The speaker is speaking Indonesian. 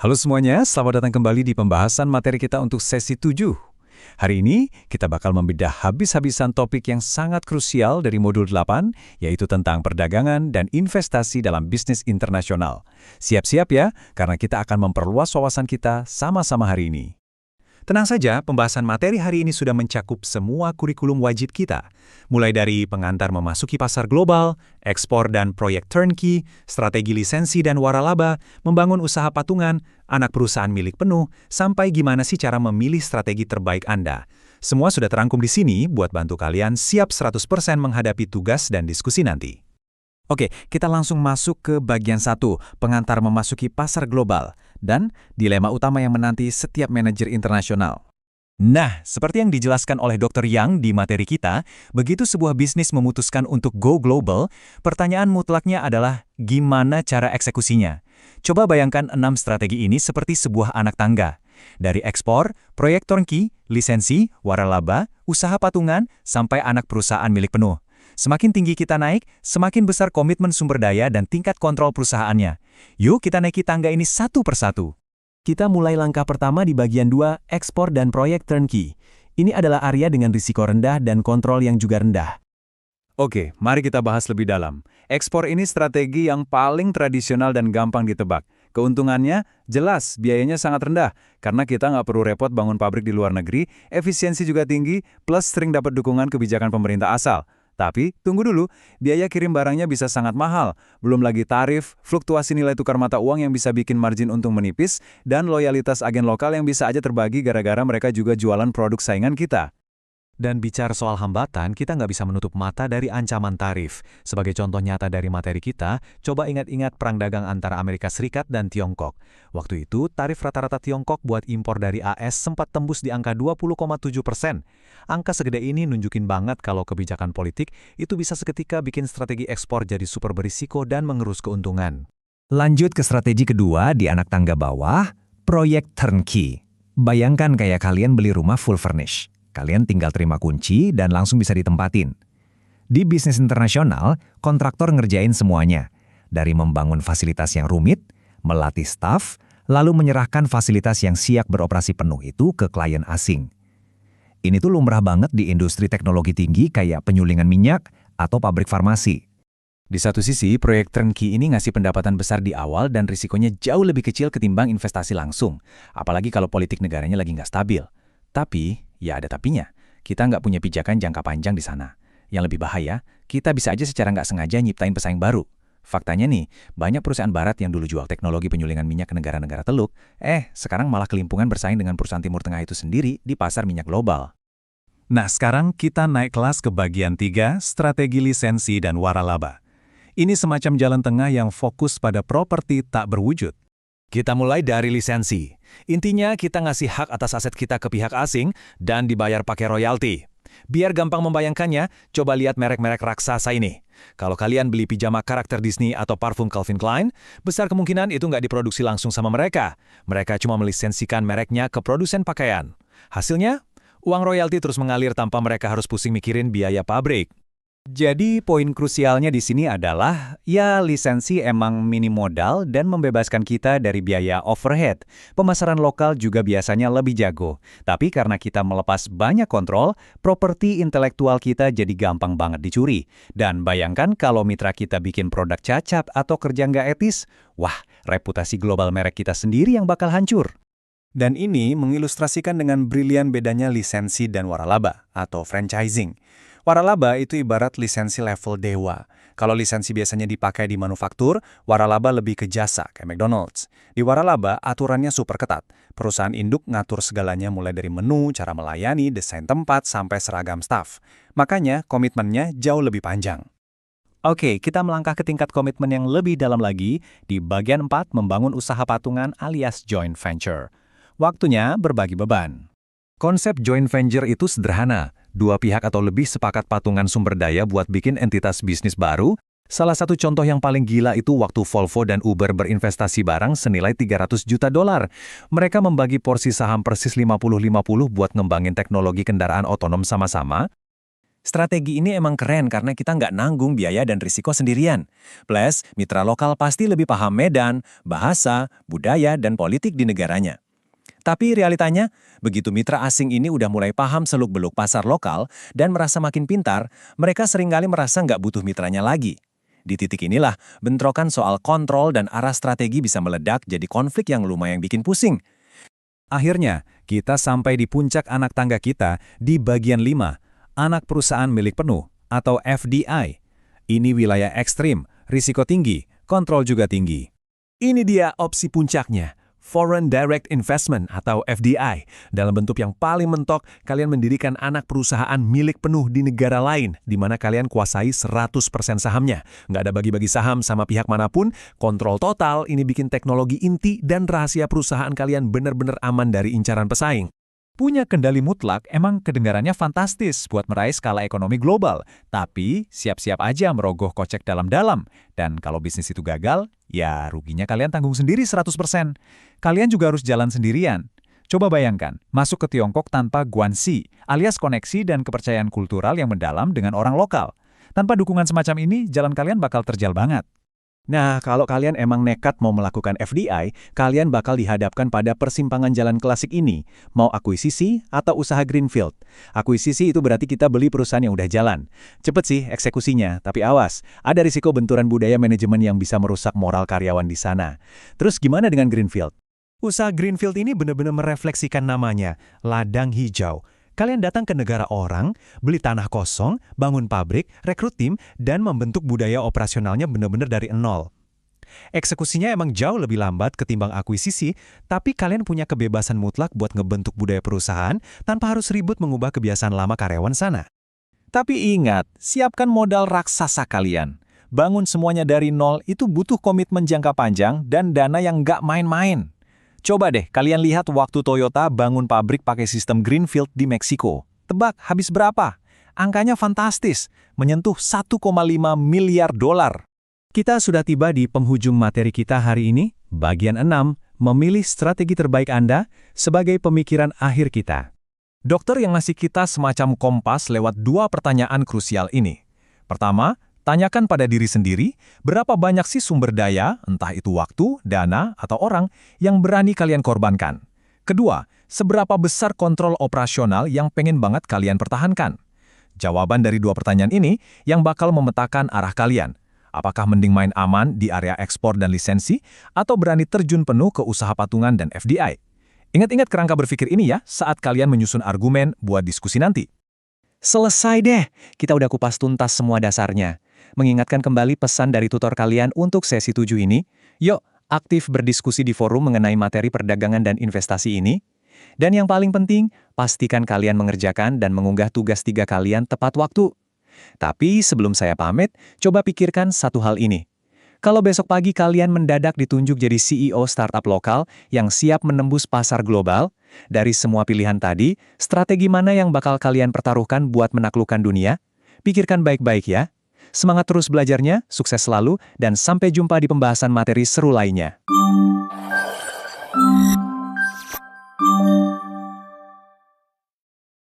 Halo semuanya, selamat datang kembali di pembahasan materi kita untuk sesi 7. Hari ini, kita bakal membedah habis-habisan topik yang sangat krusial dari modul 8, yaitu tentang perdagangan dan investasi dalam bisnis internasional. Siap-siap ya, karena kita akan memperluas wawasan kita sama-sama hari ini. Tenang saja, pembahasan materi hari ini sudah mencakup semua kurikulum wajib kita. Mulai dari pengantar memasuki pasar global, ekspor dan proyek turnkey, strategi lisensi dan waralaba, membangun usaha patungan, anak perusahaan milik penuh, sampai gimana sih cara memilih strategi terbaik Anda. Semua sudah terangkum di sini buat bantu kalian siap 100% menghadapi tugas dan diskusi nanti. Oke, kita langsung masuk ke bagian 1, pengantar memasuki pasar global, dan dilema utama yang menanti setiap manajer internasional. Nah, seperti yang dijelaskan oleh Dr. Yang di materi kita, begitu sebuah bisnis memutuskan untuk go global, pertanyaan mutlaknya adalah gimana cara eksekusinya. Coba bayangkan 6 strategi ini seperti sebuah anak tangga. Dari ekspor, proyek turnkey, lisensi, waralaba, usaha patungan, sampai anak perusahaan milik penuh. Semakin tinggi kita naik, semakin besar komitmen sumber daya dan tingkat kontrol perusahaannya. Yuk kita naiki tangga ini satu persatu. Kita mulai langkah pertama di bagian 2, ekspor dan proyek turnkey. Ini adalah area dengan risiko rendah dan kontrol yang juga rendah. Oke, mari kita bahas lebih dalam. Ekspor ini strategi yang paling tradisional dan gampang ditebak. Keuntungannya jelas, biayanya sangat rendah. Karena kita nggak perlu repot bangun pabrik di luar negeri, efisiensi juga tinggi, plus sering dapat dukungan kebijakan pemerintah asal. Tapi, tunggu dulu, biaya kirim barangnya bisa sangat mahal. Belum lagi tarif, fluktuasi nilai tukar mata uang yang bisa bikin margin untung menipis, dan loyalitas agen lokal yang bisa aja terbagi gara-gara mereka juga jualan produk saingan kita. Dan bicara soal hambatan, kita nggak bisa menutup mata dari ancaman tarif. Sebagai contoh nyata dari materi kita, coba ingat-ingat perang dagang antara Amerika Serikat dan Tiongkok. Waktu itu, tarif rata-rata Tiongkok buat impor dari AS sempat tembus di angka 20,7%. Angka segede ini nunjukin banget kalau kebijakan politik itu bisa seketika bikin strategi ekspor jadi super berisiko dan mengerus keuntungan. Lanjut ke strategi kedua di anak tangga bawah, proyek turnkey. Bayangkan kayak kalian beli rumah full furnish. Kalian tinggal terima kunci dan langsung bisa ditempatin. Di bisnis internasional, kontraktor ngerjain semuanya. Dari membangun fasilitas yang rumit, melatih staf, lalu menyerahkan fasilitas yang siap beroperasi penuh itu ke klien asing. Ini tuh lumrah banget di industri teknologi tinggi kayak penyulingan minyak atau pabrik farmasi. Di satu sisi, proyek turnkey ini ngasih pendapatan besar di awal dan risikonya jauh lebih kecil ketimbang investasi langsung. Apalagi kalau politik negaranya lagi nggak stabil. Tapi, ya ada tapinya. Kita nggak punya pijakan jangka panjang di sana. Yang lebih bahaya, kita bisa aja secara nggak sengaja nyiptain pesaing baru. Faktanya nih, banyak perusahaan barat yang dulu jual teknologi penyulingan minyak ke negara-negara teluk, sekarang malah kelimpungan bersaing dengan perusahaan Timur Tengah itu sendiri di pasar minyak global. Nah, sekarang kita naik kelas ke bagian 3, strategi lisensi dan waralaba. Ini semacam jalan tengah yang fokus pada properti tak berwujud. Kita mulai dari lisensi. Intinya kita ngasih hak atas aset kita ke pihak asing dan dibayar pakai royalti. Biar gampang membayangkannya, coba lihat merek-merek raksasa ini. Kalau kalian beli pijama karakter Disney atau parfum Calvin Klein, besar kemungkinan itu nggak diproduksi langsung sama mereka. Mereka cuma melisensikan mereknya ke produsen pakaian. Hasilnya, uang royalti terus mengalir tanpa mereka harus pusing mikirin biaya pabrik. Jadi poin krusialnya di sini adalah, ya lisensi emang minim modal dan membebaskan kita dari biaya overhead. Pemasaran lokal juga biasanya lebih jago. Tapi karena kita melepas banyak kontrol, properti intelektual kita jadi gampang banget dicuri. Dan bayangkan kalau mitra kita bikin produk cacat atau kerja nggak etis, wah, reputasi global merek kita sendiri yang bakal hancur. Dan ini mengilustrasikan dengan brilian bedanya lisensi dan waralaba atau franchising. Waralaba itu ibarat lisensi level dewa. Kalau lisensi biasanya dipakai di manufaktur, waralaba lebih ke jasa, kayak McDonald's. Di waralaba, aturannya super ketat. Perusahaan induk ngatur segalanya mulai dari menu, cara melayani, desain tempat, sampai seragam staf. Makanya, komitmennya jauh lebih panjang. Oke, kita melangkah ke tingkat komitmen yang lebih dalam lagi. Di bagian 4, membangun usaha patungan alias joint venture. Waktunya berbagi beban. Konsep joint venture itu sederhana. Dua pihak atau lebih sepakat patungan sumber daya buat bikin entitas bisnis baru. Salah satu contoh yang paling gila itu waktu Volvo dan Uber berinvestasi bareng senilai 300 juta dolar. Mereka membagi porsi saham persis 50-50 buat ngembangin teknologi kendaraan otonom sama-sama. Strategi ini emang keren karena kita nggak nanggung biaya dan risiko sendirian. Plus, mitra lokal pasti lebih paham medan, bahasa, budaya, dan politik di negaranya. Tapi realitanya, begitu mitra asing ini udah mulai paham seluk-beluk pasar lokal dan merasa makin pintar, mereka seringkali merasa nggak butuh mitranya lagi. Di titik inilah, bentrokan soal kontrol dan arah strategi bisa meledak jadi konflik yang lumayan bikin pusing. Akhirnya, kita sampai di puncak anak tangga kita di bagian 5, anak perusahaan milik penuh atau FDI. Ini wilayah ekstrim, risiko tinggi, kontrol juga tinggi. Ini dia opsi puncaknya. Foreign Direct Investment atau FDI. Dalam bentuk yang paling mentok, kalian mendirikan anak perusahaan milik penuh di negara lain, di mana kalian kuasai 100% sahamnya. Nggak ada bagi-bagi saham sama pihak manapun, kontrol total, ini bikin teknologi inti dan rahasia perusahaan kalian benar-benar aman dari incaran pesaing. Punya kendali mutlak emang kedengarannya fantastis buat meraih skala ekonomi global, tapi siap-siap aja merogoh kocek dalam-dalam. Dan kalau bisnis itu gagal, ya ruginya kalian tanggung sendiri 100%. Kalian juga harus jalan sendirian. Coba bayangkan, masuk ke Tiongkok tanpa guanxi, alias koneksi dan kepercayaan kultural yang mendalam dengan orang lokal. Tanpa dukungan semacam ini, jalan kalian bakal terjal banget. Nah, kalau kalian emang nekat mau melakukan FDI, kalian bakal dihadapkan pada persimpangan jalan klasik ini. Mau akuisisi atau usaha greenfield. Akuisisi itu berarti kita beli perusahaan yang udah jalan. Cepet sih eksekusinya, tapi awas, ada risiko benturan budaya manajemen yang bisa merusak moral karyawan di sana. Terus gimana dengan greenfield? Usaha greenfield ini benar-benar merefleksikan namanya, ladang hijau. Kalian datang ke negara orang, beli tanah kosong, bangun pabrik, rekrut tim, dan membentuk budaya operasionalnya benar-benar dari nol. Eksekusinya emang jauh lebih lambat ketimbang akuisisi, tapi kalian punya kebebasan mutlak buat ngebentuk budaya perusahaan tanpa harus ribut mengubah kebiasaan lama karyawan sana. Tapi ingat, siapkan modal raksasa kalian. Bangun semuanya dari nol itu butuh komitmen jangka panjang dan dana yang nggak main-main. Coba deh kalian lihat waktu Toyota bangun pabrik pakai sistem Greenfield di Meksiko. Tebak habis berapa? Angkanya fantastis, menyentuh 1,5 miliar dolar. Kita sudah tiba di penghujung materi kita hari ini, bagian 6, memilih strategi terbaik Anda sebagai pemikiran akhir kita. Dokter yang ngasih kita semacam kompas lewat 2 pertanyaan krusial ini. Pertama, tanyakan pada diri sendiri, berapa banyak sih sumber daya, entah itu waktu, dana, atau orang, yang berani kalian korbankan. Kedua, seberapa besar kontrol operasional yang pengen banget kalian pertahankan. Jawaban dari 2 pertanyaan ini yang bakal memetakan arah kalian. Apakah mending main aman di area ekspor dan lisensi, atau berani terjun penuh ke usaha patungan dan FDI? Ingat-ingat kerangka berpikir ini ya saat kalian menyusun argumen buat diskusi nanti. Selesai deh, kita udah kupas tuntas semua dasarnya. Mengingatkan kembali pesan dari tutor kalian untuk sesi 7 ini, yuk aktif berdiskusi di forum mengenai materi perdagangan dan investasi ini. Dan yang paling penting, pastikan kalian mengerjakan dan mengunggah tugas 3 kalian tepat waktu. Tapi sebelum saya pamit, coba pikirkan satu hal ini. Kalau besok pagi kalian mendadak ditunjuk jadi CEO startup lokal yang siap menembus pasar global, dari semua pilihan tadi, strategi mana yang bakal kalian pertaruhkan buat menaklukkan dunia? Pikirkan baik-baik ya. Semangat terus belajarnya, sukses selalu, dan sampai jumpa di pembahasan materi seru lainnya.